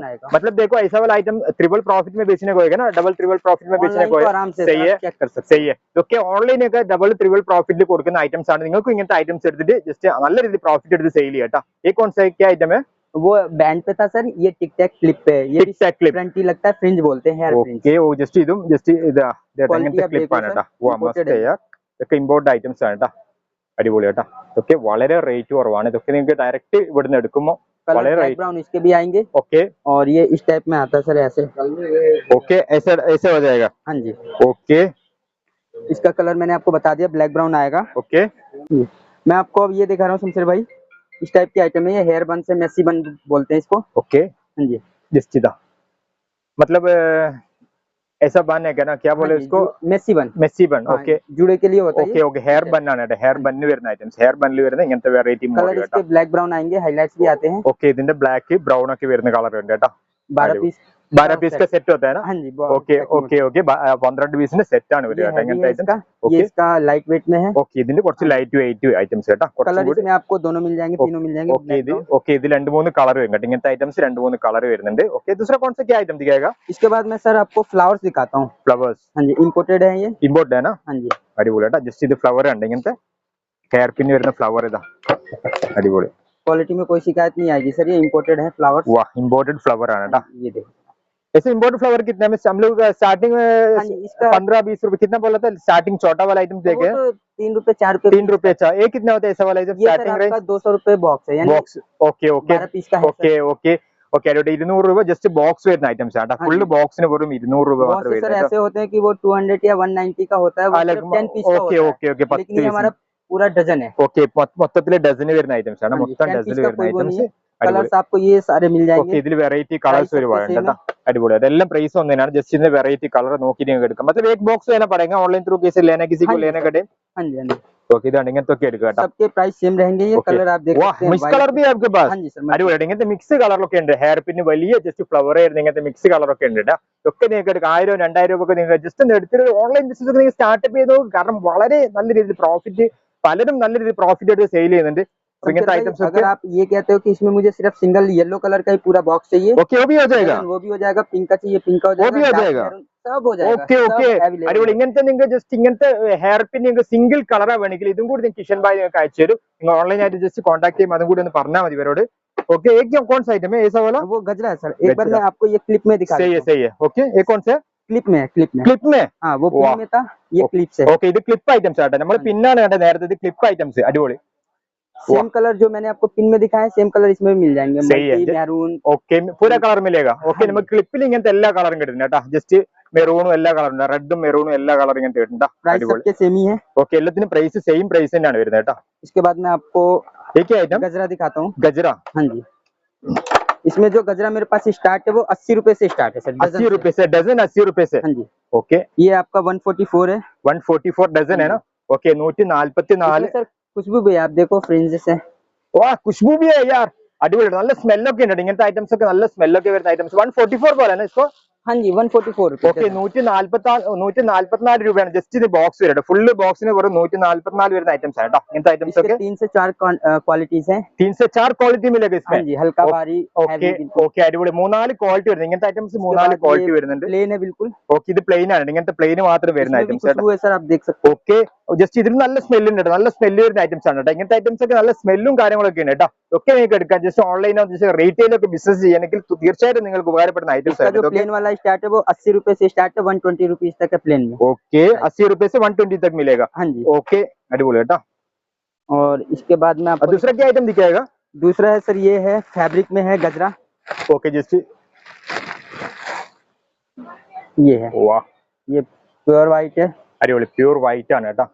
A: मतलब देखो ऐसा वाला आइटम ट्रिपल प्रॉफिट में बेचने को होगा ना. डबल ट्रिपल प्रॉफिट में बेचने को
B: आराम से
A: सही है
B: चेक कर सकते
A: सही है. ഓക്കെ ഓൺലൈൻ ഒക്കെ ഡബിൾ ട്രിപ്പിൾ പ്രോഫിറ്റിൽ കൊടുക്കുന്ന ഐറ്റംസ് ആണ്. നിങ്ങൾക്ക് ഇങ്ങനത്തെ ഐറ്റംസ് എടുത്തിട്ട് ജസ്റ്റ് നല്ല രീതിയിൽ പ്രോഫിറ്റ് എടുത്ത് സെയിൽ ചെയ്യാം കേട്ടോ. ये कौन सा क्या आइटम है?
B: वो बैंड पे था सर, ये टिक टैक क्लिप पे है। ये
A: टिक टैक क्लिप
B: फ्रंटी लगता है, फ्रिंज बोलते हैं हेयर फ्रिंज।
A: ഓക്കെ ഓ ജസ്റ്റ് ഇതും ജസ്റ്റ് ഇതാ ഇങ്ങനത്തെ
B: आप
A: ക്ലിപ്പ്
B: देखो
A: ആണ്
B: सर,
A: കേട്ടോ. വാ
B: imported
A: മസ്റ്റ് യാർ. ഇതൊക്കെ ഇമ്പോർട്ട് ഐറ്റംസ് ആണ് കേട്ടോ. അടിപൊളി കേട്ടോ. ഇതൊക്കെ വളരെ റേറ്റ് കുറവാണ്. ഇതൊക്കെ നിങ്ങൾക്ക് ഡയറക്റ്റ് ഇവിടുന്ന് എടുക്കുമ്പോൾ
B: कलर
A: വളരെ
B: ब्लैक
A: റേറ്റ്.
B: ब्राउन इसके भी आएंगे।
A: ओके
B: और ये इस टाइप में आता है सर ऐसे।
A: ओके ऐसे ऐसे हो जाएगा.
B: हाँ जी
A: ओके
B: इसका कलर मैंने आपको बता दिया, ब्लैक ब्राउन आएगा।
A: ओके
B: मैं आपको अब ये दिखा रहा हूँ शमशेर भाई, इस टाइप की आइटम है ये। हेयर बन से मेसी बन बोलते हैं इसको।
A: ओके
B: हाँ जी
A: जस्ट इदा मतलब ऐसा बन है क्या ना. क्या बोले इसको?
B: मेसी बन।
A: Messi bun.
B: हाँ,
A: ഓക്കെ
B: जुड़े के लिए होता है
A: ഓക്കെ ഓക്കെ ഹെയർ ബൺ ആണ് കേട്ടോ. ഹെയർ ബണ്ണിൽ വരുന്ന ഐറ്റംസ്. ഹെയർ ബണ്ണിൽ വരുന്ന ഇങ്ങനത്തെ വെറൈറ്റി
B: कलर
A: മോഡൽ കേട്ടോ.
B: इसके ब्लैक ब्राउन आएंगे, हाइलाइट्स भी आते हैं।
A: ओके ഇതിന്റെ ബ്ലാക്ക് ബ്രൗൺ ഒക്കെ വരുന്ന കളർ ഉണ്ട് കേട്ടോ.
B: 12 पीस
A: 12 पीस का सेट होता है ना.
B: हाँ जी
A: ओके ओके ओके 12 പീസിന്റെ സെറ്റ് ആണ് വരിക കേട്ടോ ഇങ്ങനത്തെ ഐറ്റംസ്.
B: ये इसका लाइट वेट में है।
A: ഓക്കെ ഇതിന്റെ കുറച്ച് ലൈറ്റ് വെയിറ്റ് ഐറ്റംസ് കേട്ടോ. കുറച്ചും
B: कलर
A: കൂടി
B: इसमें आपको दोनों मिल जाएंगे, तीनों मिल जाएंगे।
A: ओके ഇതിൽ 2-3 കളർ വരും കേട്ടോ. ഇങ്ങനത്തെ ഐറ്റംസ് 2-3 കളർ വരുന്നുണ്ട്. ओके दूसरा कौन सा क्या आइटम दिखाएगा?
B: इसके बाद मैं सर आपको फ्लावर्स दिखाता हूँ।
A: फ्लावर्स
B: हाँ जी इम्पोर्टेड है ये।
A: ഇമ്പോർട്ട് ആണ്.
B: हाँ जी
A: അടിപൊളി കേട്ടോ. ജസ്റ്റ് ഇത് ഫ്ലവർ ഉണ്ട് ഇങ്ങനത്തെ ഹെയർ പിൻ വരുന്ന ഫ്ലവർ ഇതാ. അടിപൊളി.
B: क्वालिटी में कोई शिकायत नहीं आएगी सर, ये इम्पोर्टेड है फ्लावर्स।
A: वाह इम्पोर्टेड फ्लावर ആണ് കേട്ടോ.
B: ये देखो
A: ऐसे इम्पोर्टेड फ्लावर कितने में हम लोग स्टार्टिंग
B: हाँ
A: में
B: जी इसका
A: 15-20 रुपए कितना बोला था स्टार्टिंग छोटा वाला आइटम देखे?
B: 3 रुपए 4 रुपए
A: 3 रुपए अच्छा. ये कितना होता है ऐसा वाला आइटम
B: ये सर
A: स्टार्टिंग
B: आपका
A: रेंज?
B: 200 रुपए बॉक्स है, यानी
A: बॉक्स ओके ओके
B: 12 पीस का है
A: ओके ओके ओके अरे 200 രൂപ ജസ്റ്റ് ബോക്സ് വരുന്ന ഐറ്റംസ് ആണ്. ഫുൾ ബോക്സിന് വെറും 200 രൂപ
B: बहुत
A: മാത്രമേ
B: से सर
A: വരുന്നത്.
B: ऐसे होते हैं कि वो 200 या 190 का होता है, वो सिर्फ 10 पीस का
A: ओके
B: होता
A: ओके ओके
B: है। लेकिन ये हमारा पूरा डजन है।
A: ഓക്കെ മൊത്തത്തില് ഡസന് വരുന്ന ഐറ്റംസ് ആണ്.
B: हाँ जी,
A: മൊത്തം
B: 10
A: ഡസന്
B: पीस का
A: വരുന്ന
B: कोई वो नहीं
A: ഐറ്റംസ്.
B: है। कलर्स आपको ये सारे मिल
A: ഓക്കെ
B: जाएंगे।
A: ഇതിൽ വെറൈറ്റി കളേഴ്സ്
B: Price
A: ഒരുപാട്
B: सबके
A: ഉണ്ട്
B: same
A: കേട്ടോ. അടിപൊളി. അതെല്ലാം പ്രൈസ് ഒന്നിനാണ്. ജസ്റ്റ് ഇതിന്റെ വെറൈറ്റി കളർ നോക്കി നിങ്ങൾക്ക് എടുക്കാം. मतलब एक बॉक्स लेना पड़ेगा ऑनलाइन थ्रू कैसे लेना किसी को
B: हाँ जी
A: लेने
B: सर।
A: का टाइम.
B: हाँ जी हाँ जी
A: ओके ഇതാണ് ഇങ്ങനത്തെ ഒക്കെ എടുക്കുക കേട്ടോ.
B: सबके प्राइस सेम रहेंगे। ये
A: Okay.
B: कलर आप देख
A: वाह
B: सकते हैं,
A: मिक्स
B: white-
A: കളർ भी आपके पास.
B: हाँ जी सर
A: അടിപൊളിയായിട്ട് ഇങ്ങനത്തെ മിക്സ് കളറൊക്കെ ഉണ്ട്. ഹെയർ പിന്നെ വലിയ ജസ്റ്റ് ഫ്ലവർ ആയിരുന്നു ഇങ്ങനത്തെ മിക്സ് കളറൊക്കെ ഉണ്ട് കേട്ടോ. ഇതൊക്കെ നിങ്ങൾക്ക് എടുക്കാം. 1000-2000 രൂപ ഒക്കെ നിങ്ങൾ ജസ്റ്റ് ഒന്ന് എടുത്തിട്ട് ഓൺലൈൻ ബിസിനസ് ഒക്കെ നിങ്ങൾ സ്റ്റാർട്ടപ്പ് ചെയ്തോ. കാരണം വളരെ നല്ല രീതിയിൽ പ്രോഫിറ്റ്, പലരും നല്ല രീതിയിൽ പ്രോഫിറ്റ് എടുത്ത് സെയിൽ ചെയ്യുന്നുണ്ട്.
B: शमशेर
A: इങ്ങനത്തെ
B: भाई,
A: ഐറ്റംസ്
B: अगर आप ये कहते हो कि इसमें मुझे सिर्फ सिंगल येलो कलर का ही पूरा बॉक्स चाहिए,
A: ओके वो भी हो जाएगा.
B: वो भी हो जाएगा। पिंक का चाहिए, पिंक का हो जाएगा।
A: भी हो
B: dark
A: जाएगा।
B: maroon, सब हो जाएगा।
A: ഓക്കെ ഓക്കെ
B: सब available
A: അടിപൊളി.
B: है।
A: ഇങ്ങനത്തെ നിങ്ങൾക്ക് ജസ്റ്റ് ഇങ്ങനത്തെ ഹെയർ പിൻ നിങ്ങൾക്ക് സിംഗിൾ കളറാ വേണമെങ്കിൽ ഇതും കൂടി നിങ്ങൾക്ക് കിഷൻ ഭായി നിങ്ങൾക്ക് അയച്ചു തരും. നിങ്ങൾ ഓൺലൈൻ ആയിട്ട് ജസ്റ്റ് കോൺടാക്ട് ചെയ്യുമ്പോൾ അതും കൂടി ഒന്ന് പറഞ്ഞാൽ മതി ഇവരോട്. ओके एक कौन सा आइटम है ऐसा वाला?
B: वो गजरा है सर। एक बार
A: गजरा।
B: मैं आपको ये क्लिप में दिखा
A: सही है
B: देता हूँ।
A: सही है. ओके एक कौन सा?
B: क्लिप में है, क्लिप में।
A: क्लिप में.
B: हाँ वो
A: वाह।
B: पिन में था, ये क्लिप से।
A: ഓക്കെ ഇത് ക്ലിപ്പ് ഐറ്റംസ് ആട്ടെ. നമ്മൾ പിന്നാണ് കണ്ടത് നേരത്തെ. ഇത് ക്ലിപ്പ് ഐറ്റംസ്. അടിപൊളി.
B: सेम कलर जो मैंने आपको पिन में दिखाया है, सेम कलर इसमें भी मिल जाएंगे।
A: सही है।
B: Multi, maroon.
A: ഓക്കെ പൂര കളർ മിലേगा. ഓക്കെ
B: हाँ
A: നമുക്ക് ക്ലിപ്പിൽ ഇങ്ങനത്തെ എല്ലാ കളറും കിട്ടുന്നുണ്ട് കേട്ടോ. ജസ്റ്റ് മെറൂണും എല്ലാ കളറും ഉണ്ട്. റെഡും മെറൂണും എല്ലാ കളറും ഇങ്ങനത്തെ കിട്ടുന്നുണ്ട്.
B: प्राइस
A: അടിപൊളി.
B: सबके सेम ही है।
A: ഓക്കെ എല്ലാത്തിനും പ്രൈസ് സെയിം പ്രൈസ് തന്നെയാണ് വരുന്നത് കേട്ടോ.
B: इसके बाद मैं आपको
A: एक ही आइटम
B: गजरा दिखाता हूँ।
A: गजरा.
B: हाँ जी इसमें जो गजरा मेरे पास स्टार्ट है वो 80 रुपए से स्टार्ट है सर।
A: 80 रुपए से डजन. 80 रुपए से.
B: हाँ जी
A: ओके
B: ये आपका 144 है।
A: 144 डजन है ना. ओके 144.
B: इसमें सर खुशबू भी है, आप देखो फ्रिंजेस है।
A: वाह खुशबू भी है यार. അടിപൊളിയാണ്. നല്ല സ്മെല്ലൊക്കെ ഉണ്ട് ഇങ്ങനത്തെ ഐറ്റംസ് ഒക്കെ. നല്ല സ്മെല്ലൊക്കെ വരുന്ന ഐറ്റംസ്. 144 പോലെ ആണ് इसको
B: हाँ जी 144 रुपीज
A: ഓക്കെ 144 രൂപയാണ് ജസ്റ്റ് ഇത് ബോക്സ് വരട്ടെ ഫുള്ള് ബോക്സിന് വെറും 144 വരുന്ന ഐറ്റംസ് ആണ് കേട്ടോ ഇങ്ങനത്തെ ഐറ്റംസ്
B: इसके
A: ഒക്കെ
B: 3 से 4 क्वालिटीज हैं
A: 3 से 4 क्वालिटी मिलेगा
B: हाँ
A: इसमें
B: जी हल्का
A: ओ-
B: भारी
A: ഓക്കെ
B: हैवी बिल्कुल
A: ഓക്കെ അടിപൊളി 3-4 ക്വാളിറ്റി വരുന്നത് ഇങ്ങനത്തെ ഐറ്റംസ്
B: इसके
A: 3-4
B: बाद
A: ക്വാളിറ്റി
B: ये
A: വരുന്നുണ്ട്
B: प्लेन है बिल्कुल
A: ഓക്കെ ഇത് പ്ലെയിൻ ആണ് ഇങ്ങനത്തെ പ്ലെയിൻ മാത്രം വരുന്ന
B: इसमें भी
A: ഐറ്റംസ്
B: खुशबू है सर आप देख सकते
A: ഓക്കെ ജസ്റ്റ് ഇതിന് നല്ല സ്മെല്ല് ഉണ്ട് കേട്ടോ നല്ല സ്മെല്ല് വരുന്ന ഐറ്റംസ് ആണ് കേട്ടോ ഇങ്ങനത്തെ ഐറ്റംസ് ഒക്കെ നല്ല സ്മെല്ലും കാര്യങ്ങളൊക്കെ ഉണ്ട് കേട്ടോ ഒക്കെ നിങ്ങൾക്ക് എടുക്കാം ജസ്റ്റ് ഓൺലൈനോ ജസ്റ്റ് റീറ്റെയിലൊക്കെ ബിസിനസ് ചെയ്യണമെങ്കിൽ തീർച്ചയായിട്ടും നിങ്ങൾക്ക് ഉപകാരപ്പെടുന്ന
B: हैं
A: ഐറ്റംസ്
B: इसका जो
A: ആയിട്ട്
B: प्लेन वाला स्टार्ट है वो 80 रुपए से स्टार्ट है 120 रुपीज तक है प्लेन में
A: ओके 80 रुपए से 120 तक मिलेगा
B: हाँ जी
A: ओके अടിപൊളി കേട്ടോ
B: और इसके बाद में
A: और
B: आपको
A: दूसरा क्या आइटम दिखाएगा
B: दूसरा है सर ये है फैब्रिक में है गजरा
A: ओके जस्ट
B: ये है
A: वाह
B: ये प्योर वाइट है
A: അടിപൊളി പ്യൂർ വൈറ്റ് ആണ് കേട്ടോ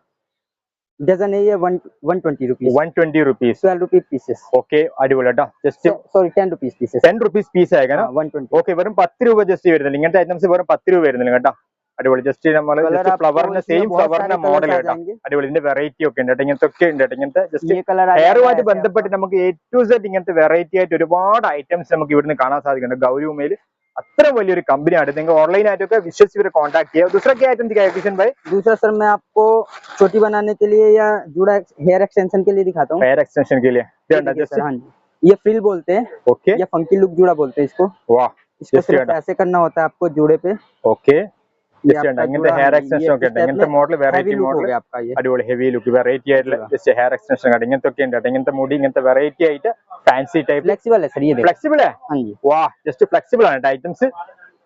B: डजन है ये 120 rupees
A: 120 rupees
B: 12 rupees pieces
A: okay അടിപൊളി കേട്ടോ just
B: sorry 10 rupees pieces
A: 10 rupees piece ആയേക്കാണ്
B: 120
A: ഓക്കെ വെറും 10 രൂപ ജസ്റ്റ് വരുന്നില്ല ഇങ്ങനത്തെ ഐറ്റംസ് വെറും 10 രൂപ വരുന്നില്ല കേട്ടോ അടിപൊളി ജസ്റ്റ് നമ്മൾ
B: Colour
A: ജസ്റ്റ്
B: आपको
A: ഫ്ലവറിന്റെ
B: इसमें
A: സെയിം
B: बहुत
A: ഫ്ലവറിന്റെ
B: सारे
A: മോഡൽ
B: colours आ
A: കേട്ടോ
B: जाएंगे।
A: അടിപൊളി ഇതിന്റെ വെറൈറ്റി ഒക്കെ ഉണ്ട് കേട്ടോ ഇങ്ങനത്തെ ഒക്കെ ഉണ്ട് കേട്ടോ ഇങ്ങനത്തെ ജസ്റ്റ്
B: ये कलर
A: ഹെയറുമായിട്ട് ബന്ധപ്പെട്ട് നമുക്ക് എ ടു സെഡ് ഇങ്ങനത്തെ വെറൈറ്റി ആയിട്ട് ഒരുപാട് ഐറ്റംസ് നമുക്ക് ഇവിടുന്ന് കാണാൻ സാധിക്കുന്നുണ്ട് ഗൗരിമയിൽ അത്ര വലിയൊരു കമ്പനിയാണ് നിങ്ങൾ ഓൺലൈൻ ആയിട്ടൊക്കെ വിശ്വസിച്ച് ഇവരെ കോൺടാക്ട് ചെയ്യുക दूसरा क्या आइटम दिखाएगा किशन भाई
B: दूसरा सर मैं आपको चोटी बनाने के लिए या जुड़ा हेयर एक्सटेंशन के लिए दिखाता हूँ
A: हेयर एक्सटेंशन के लिए
B: ये देखिए
A: जस्ट
B: सर, हाँ जी ये फ्रिल बोलते हैं
A: ओके
B: या फंकी लुक जुड़ा बोलते हैं इसको
A: वाह
B: इसको
A: Just
B: सिर्फ
A: ये
B: ऐसे करना होता है आपको जुड़े पे
A: ओके
B: ये
A: ജസ്റ്റ്
B: आपका
A: ഇങ്ങനത്തെ
B: जुड़ा
A: ഹെയർ
B: है,
A: എക്സ്റ്റൻഷൻ
B: ये
A: ഒക്കെ
B: इस
A: ഉണ്ട്
B: type
A: ഇങ്ങനത്തെ
B: में
A: മോഡൽ
B: heavy
A: വെറൈറ്റി
B: look हो
A: മോഡൽ
B: गया आपका ये
A: അടിപൊളി ഹെവി ലുക്ക് വെറൈറ്റി ആയിട്ടുള്ള
B: जुड़ा।
A: ജസ്റ്റ് ഹെയർ എക്സ്റ്റൻഷൻ ആണ് ഇങ്ങനത്തെ ഒക്കെ ഉണ്ട് കേട്ടോ ഇങ്ങനത്തെ മുടി ഇങ്ങനത്തെ വെറൈറ്റി ആയിട്ട് ഫാൻസി ടൈപ്പ്
B: फ्लेक्सिबल है सर ये देखो
A: फ्लेक्सिबल है
B: हाँ जी
A: वाह जस्ट फ्लेक्सिबल ആണ് ഐറ്റംസ്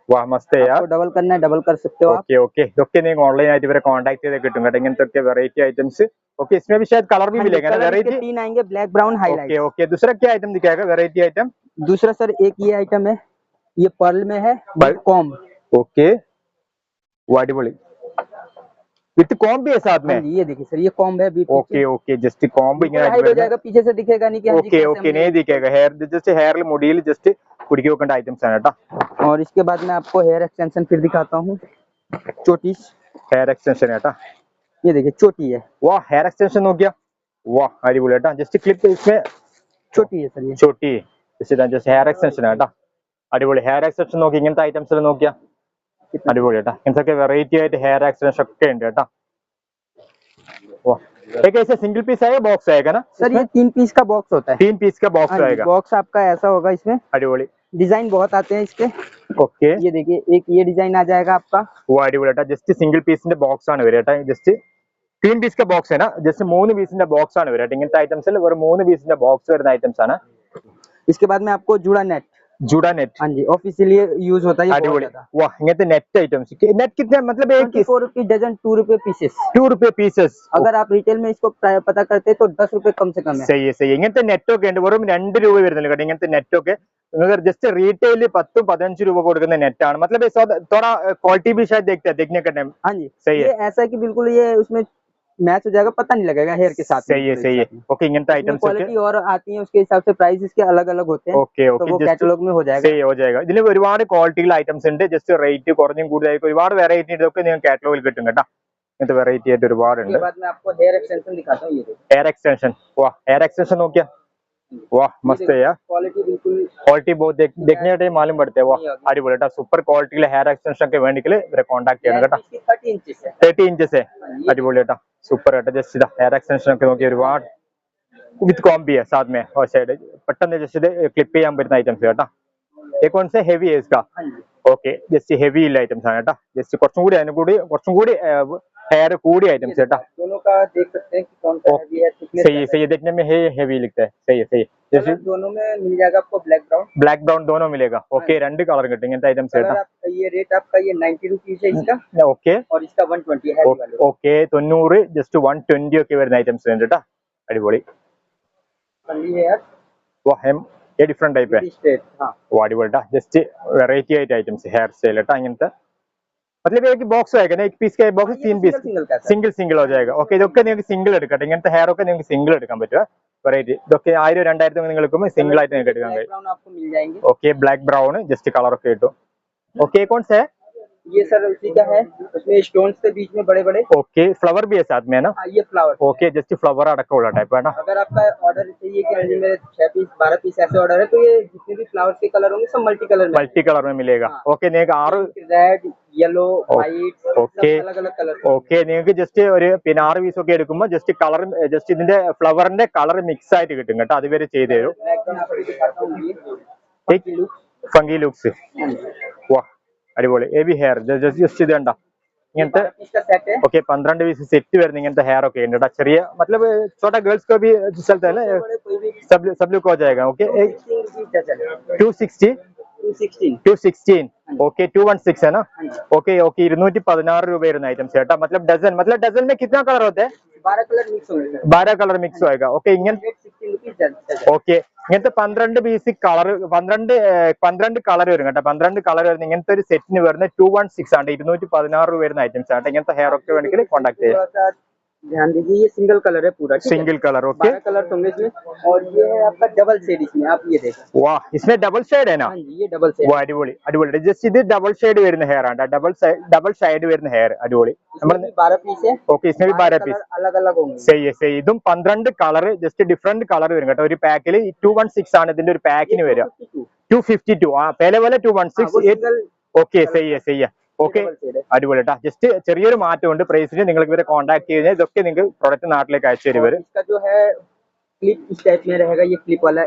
A: वाह मस्त है यार
B: आपको डबल करना है डबल कर सकते हो आप
A: ओके ओके ഇതൊക്കെ നിങ്ങൾക്ക് ഓൺലൈൻ ആയിട്ട് ഇവരെ കോൺടാക്ട് ചെയ്ത് കിട്ടും കേട്ടോ ഇങ്ങനത്തെ ഒക്കെ വെറൈറ്റി ഐറ്റംस ओके इसमें भी शायद कलर भी
B: हाँ जी
A: मिलेगा ना
B: कलर इसके
A: वेराइटी
B: 3 आएंगे black brown
A: okay
B: highlight
A: okay दूसरा क्या आइटम दिखाएगा वेराइटी आइटम
B: दूसरा सर एक ये आइटम है ये पर्ल में है
A: Pearl?
B: कॉम
A: ओके वो अടിപൊളി विथ कॉम्ब भी है साथ में
B: हाँ जी ये देखिए सर ये कॉम्ब है अभी
A: ओके ओके जस्ट कॉम्ब
B: बिल्कुल
A: इങ്ങനെ
B: हाइड हो जाएगा पीछे से दिखेगा नहीं कि हाँ जी
A: ओके
B: कैसे
A: ओके
B: हमने-
A: नहीं दिखेगा हेयर जस्ट हेयर മുടിയിൽ ജസ്റ്റ് കുടുക്കി വെക്കേണ്ട ഐറ്റംസ് ആണ് കേട്ടോ
B: और इसके बाद मैं आपको हेयर एक्सटेंशन फिर दिखाता हूँ चोटी
A: हेयर एक्सटेंशन കേട്ടോ
B: ये देखिए चोटी है
A: वाह हेयर एक्सटेंशन നോക്കിയാ वाह അടിപൊളി കേട്ടോ ജസ്റ്റ് ക്ലിപ്പ് इसमें
B: छोटी है सर ये
A: छोटी ജസ്റ്റ് ഹെയർ എക്സ്റ്റൻഷൻ കേട്ടോ അടിപൊളി ഹെയർ എക്സ്റ്റൻഷൻ നോക്കി ഇങ്ങനത്തെ ഐറ്റംസ് നോക്കിയാ അടിപൊളി കേട്ടോ ഇങ്ങനത്തെ വെറൈറ്റി ആയിട്ട് ഹെയർ എക്സ്റ്റൻഷൻ ഒക്കെ ഉണ്ട് കേട്ടോ वाह एक ऐसे सिंगल पीस आएगा बॉक्स आएगा ना
B: सर ये 3 पीस का बॉक्स होता है
A: 3 पीस का बॉक्स आएगा
B: बॉक्स आपका ऐसा होगा इसमें
A: अടിപൊളി
B: डिजाइन बहुत आते हैं इसके
A: ओके
B: ये देखिए एक ये डिजाइन आ जाएगा आपका
A: वो अടിപൊളി കേട്ടോ ജസ്റ്റ് സിംഗിൾ പീസിന്റെ ബോക്സ് ആണ് വരിക കേട്ടോ ജസ്റ്റ് 3 പീസ് का ബോക്സ് ആണ് ജസ്റ്റ് 3 പീസിന്റെ ബോക്സ് ആണ് വരിക ഇങ്ങനത്തെ ഐറ്റംസിൽ വെറും 3 പീസിന്റെ ബോക്സ് വരുന്ന ഐറ്റംസ് ആണ്
B: इसके बाद में आपको जुड़ा नेट
A: जुड़ा नेट
B: हाँ जी ऑफिशियली यूज होता है ये बहुत
A: अടിപൊളി
B: ज्यादा
A: वाह इങ്ങനത്തെ നെറ്റ് ഐറ്റംസ് नेट कितने मतलब एक
B: 24 रुपीज डजन 2 रुपए पीसेस
A: 2 रुपए पीसेस
B: अगर आप रिटेल में इसको पता करते हैं तो 10 रुपए कम से कम है
A: सही है सही है ഇങ്ങനത്തെ നെറ്റ് ഒക്കെ ഉണ്ട് വെറും 2 രൂപ വരുന്നില്ല കേട്ടോ ഇങ്ങനത്തെ നെറ്റ് ഒക്കെ നിങ്ങൾക്ക് जस्ट റീറ്റെയിൽ 10-15 രൂപ കൊടുക്കുന്ന നെറ്റ് ആണ് मतलब ये थोड़ा क्वालिटी भी शायद देखते हैं देखने का टाइम
B: हाँ जी
A: सही
B: ये ऐसा है कि बिल्कुल ये उसमें मैच हो जाएगा पता नहीं लगेगा हेयर के साथ में
A: सही है
B: बिल्कुल
A: सही है
B: एक साथ में।
A: ओके इങ്ങനത്തെ
B: इसमें
A: ഐറ്റംസ് ഒക്കെ
B: क्वालिटी और आती है उसके हिसाब से प्राइस इसके अलग अलग होते हैं
A: ओके
B: तो
A: ओके
B: वो
A: जस्ट
B: कैटलॉग में हो जाएगा
A: സേ हो जाएगा ഇതിൽ ഒരുപാട് ക്വാളിറ്റിയുള്ള ഐറ്റംസ് ഉണ്ട് ജസ്റ്റ് റേറ്റ് കുറഞ്ഞും കൂടുതലായിരിക്കും ഒരുപാട് വെറൈറ്റി ഇതൊക്കെ നിങ്ങൾക്ക് കാറ്റലോഗിൽ കിട്ടും കേട്ടോ ഇങ്ങനത്തെ വെറൈറ്റി ആയിട്ട് ഒരുപാടുണ്ട്
B: उसके बाद में आपको हेयर एक्सटेंशन दिखाता हूँ ये देखिए
A: हेयर एक्सटेंशन वाह हेयर एक्सटेंशन നോക്കിയാ वाह मस्त है यार
B: क्वालिटी बिल्कुल
A: क्वालिटी बहुत देखने का टाइम मालूम पड़ते हैं वाह അടിപൊളി കേട്ടോ സൂപ്പർ ക്വാളിറ്റിയിലെ ഹെയർ എക്സ്റ്റൻഷൻ ഒക്കെ വേണമെങ്കിൽ ഇവരെ കോൺടാക്ട് ചെയ്യണം കേട്ടോ
B: 30 इंचेस है
A: 30 ഇഞ്ചസ് അടിപൊളി കേട്ടോ സൂപ്പർ കേട്ടോ ജസ്റ്റ് ഇതാ ഹെയർ എക്സ്റ്റൻഷൻ ഒക്കെ നോക്കി ഒരുപാട് വിത്ത് കോംബി है साथ में और साइड പെട്ടെന്ന് ജസ്റ്റ് ഇത് ക്ലിപ്പ് ചെയ്യാൻ പറ്റുന്ന ഐറ്റംസ് കേട്ടോ ये कौन सा हेवी है इसका
B: हाँ जी
A: ഓക്കെ ജസ്റ്റ് ഹെവി ഉള്ള ഐറ്റംസ് ആണ് കേട്ടോ ജസ്റ്റ് കുറച്ചും കൂടി हेयर കൂടി ഐറ്റംസ് കേട്ടോ
B: दोनों का देख सकते हैं कि कौन सा
A: ओके।
B: heavy है thickness
A: सही है सही है देखने में हेवी लगता है सही है जैसे
B: कलर दोनों में मिल जाएगा आपको ब्लैक ब्राउन
A: ब्लैक ब्राउन दोनों मिलेगा ओके രണ്ട് കളർ കിട്ടും ഇങ്ങനത്തെ ഐറ്റംസ്
B: कलर
A: കേട്ടോ
B: आपका ये रेट आपका ये 90 रुपीज है इसका
A: ओके
B: और इसका 120 है वाले
A: ഓക്കെ 90 ജസ്റ്റ് 120 ഒക്കെ വരുന്ന ഐറ്റംസ് ഉണ്ട് കേട്ടോ അടിപൊളി
B: कंडी है यार
A: वाह हम ये डिफरेंट टाइप है
B: स्ट्रेट हाँ
A: वो अടിപൊളി टा जस्ट वैरायटी आइट आइटम्स हेयर स्टाइल टा ഇങ്ങനത്തെ मतलब एक बॉक्स आएगा ना एक पीस का बॉक्स 3 पीस
B: सिंगल का
A: സിംഗിൾ സിംഗിൾ हो जाएगा ഓക്കെ ഇതൊക്കെ നിങ്ങൾക്ക് സിംഗിൾ എടുക്കട്ടെ ഇങ്ങനത്തെ ഹെയർ ഒക്കെ നിങ്ങൾക്ക് സിംഗിൾ എടുക്കാൻ പറ്റുക വെറൈറ്റി ഇതൊക്കെ 1000-2000 നിങ്ങൾ എടുക്കുമ്പോൾ സിംഗിൾ ആയിട്ട് നിങ്ങൾക്ക് എടുക്കാൻ കഴിയും
B: ब्राउन आपको मिल जाएंगे
A: okay black brown just colour ഒക്കെ കിട്ടും ओके कौन सा है
B: ये सर उसी का है, उसमें स्टोन्स के बीच में बड़े बड़े।
A: ओके, फ्लावर भी है साथ में है ना?
B: हाँ ये फ्लावर।
A: ओके, जस्ट फ्लावर अടക്കമുള്ള टाइप है ना?
B: अगर आपका ऑर्डर चाहिए कि हाँ जी मेरे 6 पीस 12 पीस ऐसे ऑर्डर है, तो ये जितने भी फ्लावर्स के कलर होंगे सब मल्टी कलर में।
A: मल्टी कलर में मिलेगा।
B: हाँ।
A: ഓക്കെ, നിങ്ങൾക്ക് 6
B: रेड, येलो, व्हाइट,
A: ഓക്കെ
B: सब अलग अलग कलर।
A: ഓക്കെ, നിങ്ങൾക്ക് ജസ്റ്റ് ഒരു പിന്നെ 6 പീസ് ഒക്കെ എടുക്കുമ്പോൾ ജസ്റ്റ് കളർ ജസ്റ്റ് ഇതിന്റെ ഫ്ലവറിന്റെ കളർ മിക്സ് ആയിട്ട് കിട്ടും കേട്ടോ, അതുവരെ ചെയ്തു തരും.
B: मैं एकदम आपको दिखाता हूँ ये
A: ഫംഗി ലുക്സ്. വാ അടിപൊളി. എബി ഹെയർ ജസ്റ്റ് ഇത് കണ്ടോ ഇങ്ങനത്തെ.
B: 12 पीस का सेट है।
A: ഓക്കെ, 12 പീസ് സെറ്റ് വരുന്ന ഇങ്ങനത്തെ ഹെയർ ഒക്കെ ഉണ്ട് കേട്ടോ. ചെറിയ मतलब छोटा गर्ल्स को भी चलता है ना, सब लोग हो जाएगा. ओके 260 216 ओके 216 है ना? ओके ओके 216 രൂപ വരുന്ന ഐറ്റംസ് കേട്ടോ. मतलब डजन में कितना कलर होता है?
B: 12 कलर मिक्स होंगे।
A: 12 कलर मिक्स होएगा. ओके ഇങ്ങനത്തെ
B: 16 रुपीस।
A: ഓക്കെ ഇങ്ങനത്തെ 12 പീസ് കളർ 12 കളർ വരും കേട്ടോ. 12 കളർ വരുന്ന ഇങ്ങനത്തെ ഒരു സെറ്റിന് വരുന്നത് 216 ആണ്. 216 രൂപ വരുന്ന ഐറ്റംസ് ആണ്. ഇങ്ങനത്തെ ഹെയർ ഒക്കെ വേണമെങ്കിൽ കോൺടാക്ട് ചെയ്യാം.
B: ध्यान दीजिए ये सिंगल कलर है पूरा,
A: सिंगल कलर. ओके
B: 12 कलर होंगे इसमें, और ये है आपका डबल शेड इसमें, आप ये देखो।
A: वाह, इसमें डबल शेड है ना?
B: हाँ जी ये डबल शेड।
A: वाह അടിപൊളി അടിപൊളി. ജസ്റ്റ് ഇത് ഡബിൾ ഷെയ്ഡ് വരുന്ന ഹെയർ ആണ്. ഡബിൾ ഷെയ്ഡ് വരുന്ന ഹെയർ അടിപൊളി.
B: इसमें भी 12 पीस है।
A: ഓക്കെ इसमें भी 12 പീസ്
B: अलग अलग होंगे।
A: സही है सही. ഇതും 12 കളർ ജസ്റ്റ് ഡിഫറെന്റ് കളർ വരും കേട്ടോ. ഒരു പാക്കിൽ 216 ആണ് ഇതിന്റെ ഒരു പാക്കിന് വരിക. 252 ആ പേലെ പോലെ 216. ഓക്കെ സही है सही है. ഓക്കെ അടിപൊളി കേട്ടോ. ജസ്റ്റ് ചെറിയൊരു മാറ്റമുണ്ട് പ്രൈസിന്. നിങ്ങൾക്ക് ഇവരെ കോൺടാക്ട് ചെയ്താൽ ഇതൊക്കെ നിങ്ങൾക്ക് പ്രൊഡക്റ്റ് നാട്ടിലേക്ക് അയച്ചു തരും ഇവര്.
B: इसका जो है क्लिप इस टाइप में रहेगा, ये क्लिप वाला।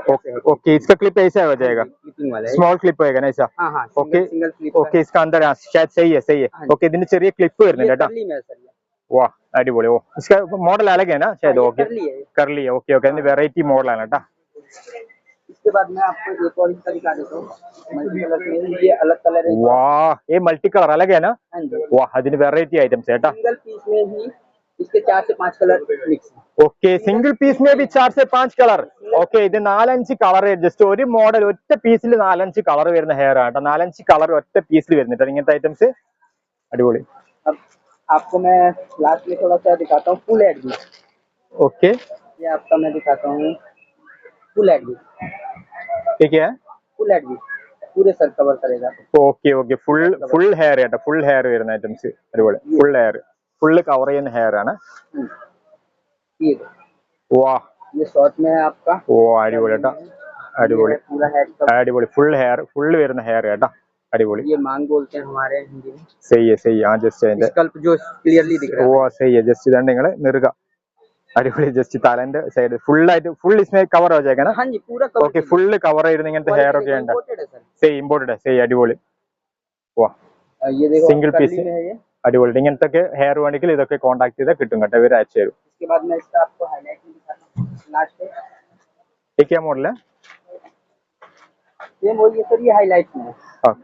A: ओके इसका क्लिप ऐसा हो जाएगा,
B: क्लिपिंग वाला है।
A: स्मॉल क्लिप होएगा ना ऐसा?
B: हाँ हाँ
A: ओके
B: सिंगल क्लिप।
A: ओके इसका अंदर शायद सही है सही है. ओके ഇതിന് ചെറിയ ക്ലിപ്പ് വരുന്നുണ്ട് കേട്ടോ. वाह अടിപൊളി. ഓ इसका मॉडल अलग है ना शायद? ओके कर लिया. ओके ओके ഇതിന് വെറൈറ്റി മോഡലാണ് കേട്ടോ.
B: इसके बाद मैं आपको एक और इसका दिखा देता हूँ, मल्टी कलर में। ये अलग कलर है।
A: वाह ये मल्टी कलर अलग है ना?
B: हाँ जी।
A: वाह അതിന് വെറൈറ്റി ഐറ്റംസ് കേട്ടോ.
B: सिंगल पीस में ही इसके 4 से 5 कलर मिक्स है।
A: ഓക്കെ സിംഗിൾ പീസ് में भी 4 से 5 കളർ. ഓക്കെ ഇത് 4-5 കളർ ജസ്റ്റ് ഒരു മോഡൽ ഒറ്റ പീസിൽ 4-5 കളർ വരുന്ന ഹെയർ ആണ് കേട്ടോ. 4-5 കളർ ഒറ്റ പീസിൽ വരുന്നുണ്ട് ഇങ്ങനത്തെ ഐറ്റംസ്. അടിപൊളി.
B: अब आपको मैं लास्ट में थोड़ा सा दिखाता हूँ फुल हेड भी।
A: ओके
B: ये आपका मैं दिखाता हूँ फुल हेड भी।
A: ठीक है
B: फुल हेड भी पूरे सर कवर करेगा।
A: ഓക്കെ ഓക്കെ ഫുൾ ഹെയർ കേട്ടോ. ഫുൾ ഹെയർ വരുന്ന ഐറ്റംസ് അടിപൊളി. ഫുൾ ഹെയർ ഫുൾ കവർ ചെയ്യുന്ന ഹെയർ ആണ്.
B: ये
A: वाह
B: ये शॉर्ट में है आपका।
A: ഓ അടിപൊളി കേട്ടോ. അടിപൊളി
B: पूरा हेड का।
A: അടിപൊളി ഫുൾ ഹെയർ ഫുൾ വരുന്ന ഹെയർ കേട്ടോ. അടിപൊളി.
B: ये मांग बोलते हैं हमारे हिंदी में।
A: सही है सही है. हाँ जस्ट അതിന്റെ
B: स्कल्प जो क्लियरली दिख रहा है।
A: ഓ सही है जस्ट ഇതാണ് നിങ്ങൾ നിറുക. അടിപൊളി. ജസ്റ്റ് തലന്റെ സൈഡ് ഫുൾ ആയിട്ട് ഫുൾ इसमें കവർ हो जाएगा ना?
B: हाँ जी पूरा कवर।
A: ഓക്കെ ഫുൾ കവർ ചെയ്യുന്ന ഇങ്ങനത്തെ ഹെയർ ഒക്കെ ഉണ്ട്. സही ഇമ്പോർട്ടഡ് है सही अടിപൊളി. वाह
B: ये देखो
A: सिंगल पीस
B: में है ये।
A: അടിപൊളി. ഇങ്ങനത്തെ ഹെയർ വേണമെങ്കിൽ ഇതൊക്കെ കോൺടാക്ട് ചെയ്താൽ കിട്ടും കേട്ടോ. ഇവർ അയച്ചു തരും.
B: इसके बाद मैं इसका आपको हाईलाइट में दिखाता हूँ लास्ट में।
A: ये क्या मॉडल है?
B: ये वही है सर, ये हाईलाइट में है।
A: हाँ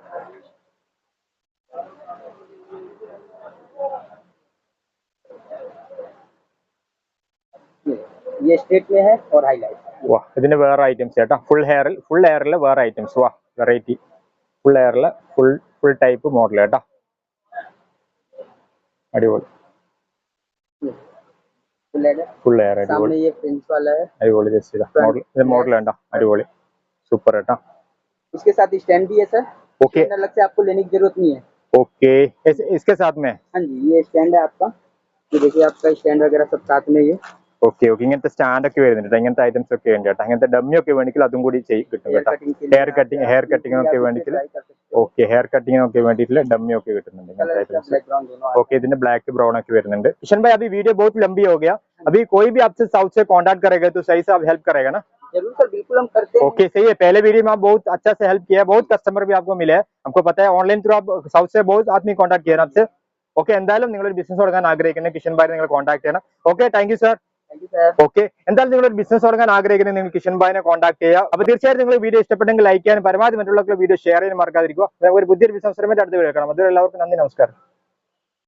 B: ये स्ट्रेट में है और हाईलाइट।
A: वाह ഇതിന് വേറെ ഐറ്റംസ് കേട്ടോ. ഫുൾ ഹെയറിൽ വേറെ ഐറ്റംസ്. വാ വെറൈറ്റി. ഫുൾ ഹെയറിൽ ഫുൾ ടൈപ്പ് മോഡൽ കേട്ടോ. അടിപൊളി. ഫുൾ ഹെയർ അടിപൊളി.
B: सामने ये प्रिंस वाला है।
A: അടിപൊളി. ജസ്റ്റ് ഇതാ മോഡൽ. ഇത് മോഡൽ കണ്ടോ. അടിപൊളി സൂപ്പർ കേട്ടോ.
B: इसके साथ स्टैंड भी है सर।
A: ओके
B: अलग से आपको लेने की जरूरत नहीं है।
A: ओके इसके साथ में?
B: हाँ जी ये स्टैंड है आपका। ये देखिए आपका स्टैंड वगैरह सब साथ में ये।
A: ഓക്കെ ഓക്കെ ഇങ്ങനത്തെ സ്റ്റാൻഡ് ഒക്കെ വരുന്നുണ്ട്. ഇങ്ങനത്തെ ഐറ്റംസ് ഒക്കെ ഉണ്ട് കേട്ടോ. അങ്ങനത്തെ ഡമ്മി ഒക്കെ വേണമെങ്കിൽ അതും കൂടി കിട്ടും കേട്ടോ. ഹെയർ കട്ടിങ്ങിനൊക്കെ വേണമെങ്കിൽ. ഓക്കെ ഹെയർ കട്ടിങ്ങിനൊക്കെ വേണ്ടിയിട്ടുള്ള ഡമ്മി ഒക്കെ കിട്ടുന്നുണ്ട് ഇങ്ങനത്തെ ഐറ്റംസ്. ओके ഇതിന്റെ ബ്ലാക്ക് ബ്രൗൺ ഒക്കെ വരുന്നുണ്ട്. किशन भाई अभी वीडियो बहुत लंबी हो गया. अभी कोई भी आपसे साउथ से कांटेक्ट करेगा तो सही से आप हेल्प करेगा ना?
B: जरूर सर बिल्कुल हम करते हैं।
A: ओके सही है. पहले वीडियो में आप बहुत अच्छा से हेल्प किया. बहुत कस्टमर भी आपको मिले हैं. हमको पता है ऑनलाइन थ्रू आप साउथ से बहुत आदमी कांटेक्ट किया आपसे. ഓക്കെ എന്തായാലും നിങ്ങളൊരു ബിസിനസ് തുടങ്ങാൻ ആഗ്രഹിക്കുന്ന കിഷൻ ഭായി നിങ്ങൾ കോൺടാക്ട് ചെയ്യണം. Okay thank you sir. Okay എന്തായാലും നിങ്ങൾ ഒരു ബിസിനസ് തുടങ്ങാൻ ആഗ്രഹിക്കുന്നത് നിങ്ങൾ കിഷൻ ഭായിനെ കോൺടാക്ട് ചെയ്യുക. അപ്പോൾ തീർച്ചയായും നിങ്ങൾ വീഡിയോ ഇഷ്ടപ്പെട്ടെങ്കിൽ ലൈക്ക് ചെയ്യാനും പരമാവധി മറ്റുള്ള വീഡിയോ ഷെയർ ചെയ്യാനും മറക്കാതിരിക്കുക. ഒരു പുതിയൊരു ബിസിനസ് അടുത്ത വീഡിയോ കാണാം. അതുവരെ എല്ലാവർക്കും നന്ദി നമസ്കാരം.